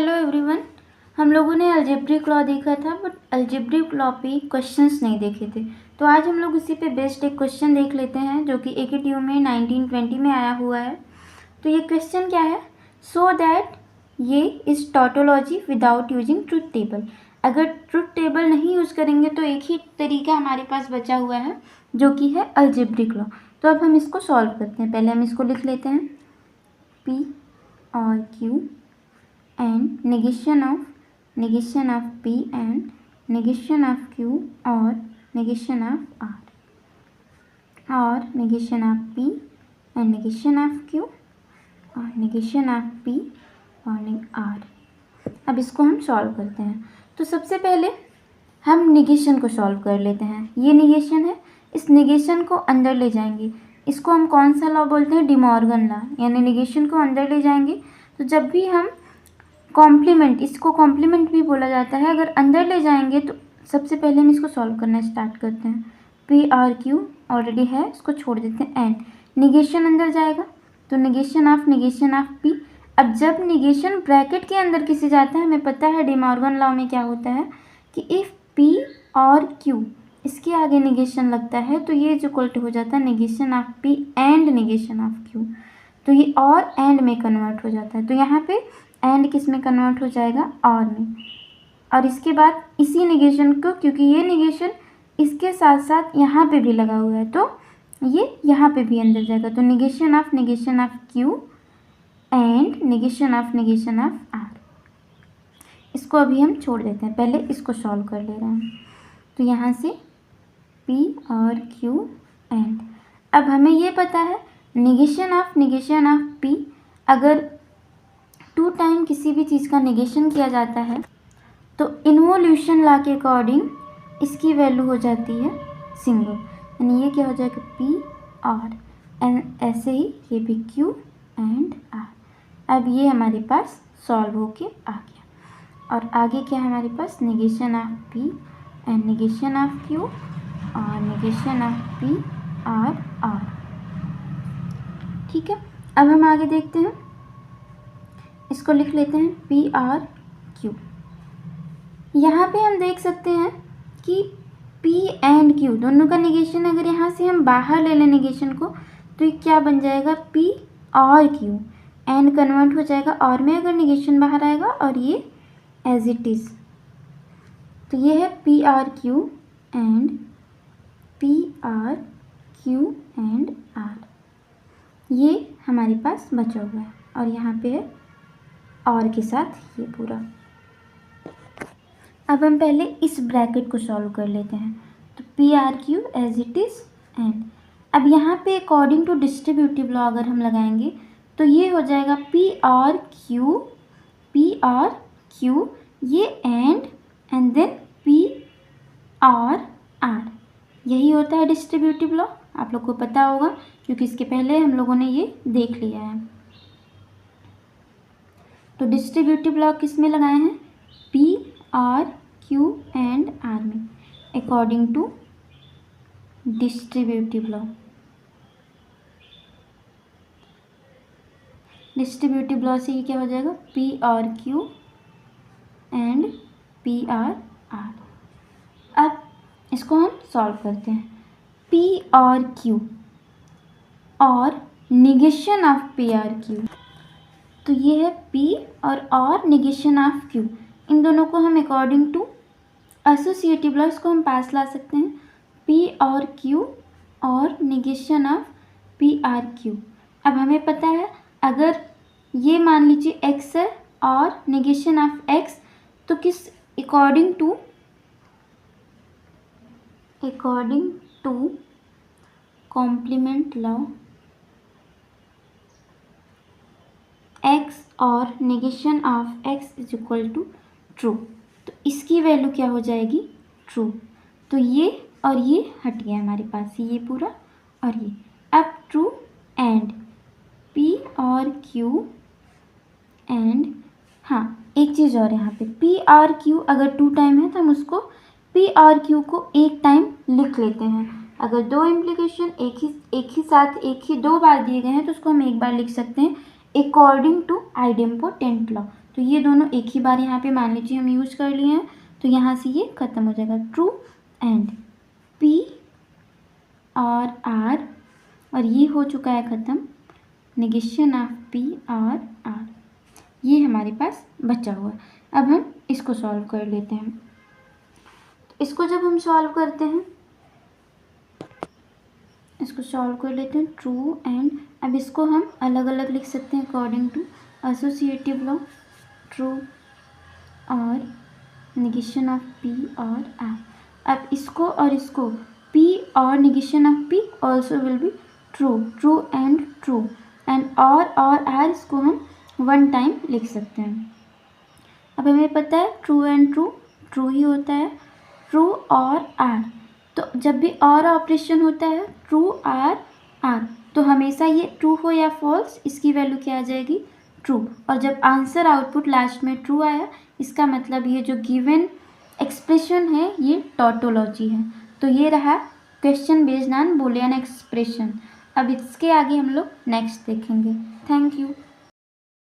Hello everyone. हम लोगों ने अलजेब्रिक लॉ देखा था बट अलजेब्रिक लॉ पे क्वेश्चंस नहीं देखे थे, तो आज हम लोग उसी पे बेस्ड एक क्वेश्चन देख लेते हैं जो कि AKTU में 1920 में आया हुआ है। तो ये क्वेश्चन क्या है? सो दैट ये is tautology without using truth table. अगर ट्रुथ टेबल नहीं यूज़ करेंगे तो एक ही तरीका हमारे पास बचा हुआ है जो कि है अलजेब्रिक लॉ। तो अब हम इसको सॉल्व करते हैं। पहले हम इसको लिख लेते हैं P और Q and negation of P and negation of Q or negation of R or negation of P and negation of Q और negation of P और R। अब इसको हम सॉल्व करते हैं। तो सबसे पहले हम निगेशन को सॉल्व कर लेते हैं। ये निगेशन है, इस निगेशन को अंदर ले जाएंगे। इसको हम कौन सा लॉ बोलते हैं? De Morgan law. यानी निगेशन को अंदर ले जाएंगे तो जब भी हम कॉम्प्लीमेंट, इसको कॉम्प्लीमेंट भी बोला जाता है, अगर अंदर ले जाएंगे तो सबसे पहले हम इसको सॉल्व करना स्टार्ट करते हैं। P और Q ऑलरेडी है, इसको छोड़ देते हैं। एंड निगेशन अंदर जाएगा तो निगेशन ऑफ P। अब जब निगेशन ब्रैकेट के अंदर किसी जाता है, हमें पता है डिमॉर्गन लॉ में क्या होता है कि इफ़ P और Q इसके आगे निगेशन लगता है तो ये जो इक्वल टू हो जाता है negation of P and negation of Q। तो ये और एंड में कन्वर्ट हो जाता है। तो यहाँ पे एंड किस में कन्वर्ट हो जाएगा? और में। और इसके बाद इसी निगेशन को, क्योंकि ये निगेशन इसके साथ साथ यहाँ पे भी लगा हुआ है तो ये यहाँ पे भी अंदर जाएगा। तो negation of Q and negation of R। इसको अभी हम छोड़ देते हैं, पहले इसको सॉल्व कर ले रहे हैं। तो यहाँ से P और Q एंड, अब हमें ये पता है निगेशन ऑफ P, अगर 2 टाइम किसी भी चीज़ का निगेशन किया जाता है तो इन्वोल्यूशन लॉ के अकॉर्डिंग इसकी वैल्यू हो जाती है सिंगल। यानी ये क्या हो जाएगा? P और एंड ऐसे ही ये भी Q एंड R। अब ये हमारे पास सॉल्व होके आ गया। और आगे क्या है हमारे पास? Negation of P and negation of Q और निगेशन ऑफ P और R। ठीक है, अब हम आगे देखते हैं। इसको लिख लेते हैं P और Q। यहाँ पे हम देख सकते हैं कि P एंड Q दोनों का निगेशन, अगर यहाँ से हम बाहर ले लें निगेशन को तो ये क्या बन जाएगा? P और Q। एंड कन्वर्ट हो जाएगा और में अगर निगेशन बाहर आएगा, और ये एज इट इज़। तो ये है P और Q एंड P और Q एंड R। ये हमारे पास बचा हुआ है और यहाँ पे है और के साथ ये पूरा। अब हम पहले इस ब्रैकेट को सॉल्व कर लेते हैं। तो P R Q as it is and, अब यहाँ पे अकॉर्डिंग टू डिस्ट्रीब्यूटिव लॉ अगर हम लगाएंगे तो ये हो जाएगा P और Q ये एंड देन P और R। यही होता है डिस्ट्रीब्यूटिव लॉ। आप लोग को पता होगा क्योंकि इसके पहले हम लोगों ने ये देख लिया है। तो डिस्ट्रीब्यूटिव लॉ किस में लगाए हैं? P और Q एंड R में, according to distributive law. Distributive law से ये क्या हो जाएगा? P और Q एंड P और R। अब इसको हम सॉल्व करते हैं। P और Q और निगेशन ऑफ P और Q, तो ये है P और निगेशन ऑफ Q। इन दोनों को हम अकॉर्डिंग टू एसोसिएटिव लॉ इसको हम पास ला सकते हैं। P और Q और निगेशन ऑफ P और Q। अब हमें पता है अगर ये मान लीजिए X है और निगेशन ऑफ X, तो किस according to complement law X और negation of X is equal to true, तो इसकी वैल्यू क्या हो जाएगी? ट्रू। तो ये और ये हट गया हमारे पास, ये पूरा और ये। अब ट्रू एंड P और Q एंड, हाँ एक चीज़ और यहाँ पे P और Q अगर 2 टाइम है तो हम उसको P और Q को एक टाइम लिख लेते हैं। अगर 2 इम्प्लीकेशन एक ही साथ एक ही 2 बार दिए गए हैं तो उसको हम एक बार लिख सकते हैं अकॉर्डिंग टू आइडेम्पोटेंट लॉ। तो ये दोनों एक ही बार यहाँ पे मान लीजिए हम यूज कर लिए हैं, तो यहाँ से ये ख़त्म हो जाएगा। ट्रू एंड P और R, और ये हो चुका है ख़त्म, नेगेशन ऑफ P और R, ये हमारे पास बचा हुआ है। अब हम इसको सॉल्व कर लेते हैं। तो इसको जब हम सॉल्व करते हैं, ट्रू एंड, अब इसको हम अलग अलग लिख सकते हैं according to associative law, true और नेगेशन ऑफ P और R। अब इसको और इसको, P और negation of P also will be true, true and और R इसको हम वन टाइम लिख सकते हैं। अब हमें पता है ट्रू एंड ट्रू ही होता है, ट्रू और R, तो जब भी और ऑपरेशन होता है ट्रू R, तो हमेशा ये ट्रू हो या फॉल्स, इसकी वैल्यू क्या आ जाएगी, ट्रू। और जब आंसर आउटपुट लास्ट में ट्रू आया, इसका मतलब ये जो गिवन एक्सप्रेशन है ये टॉटोलॉजी है। तो ये रहा question based on Boolean expression. अब इसके आगे हम लोग नेक्स्ट देखेंगे। Thank you.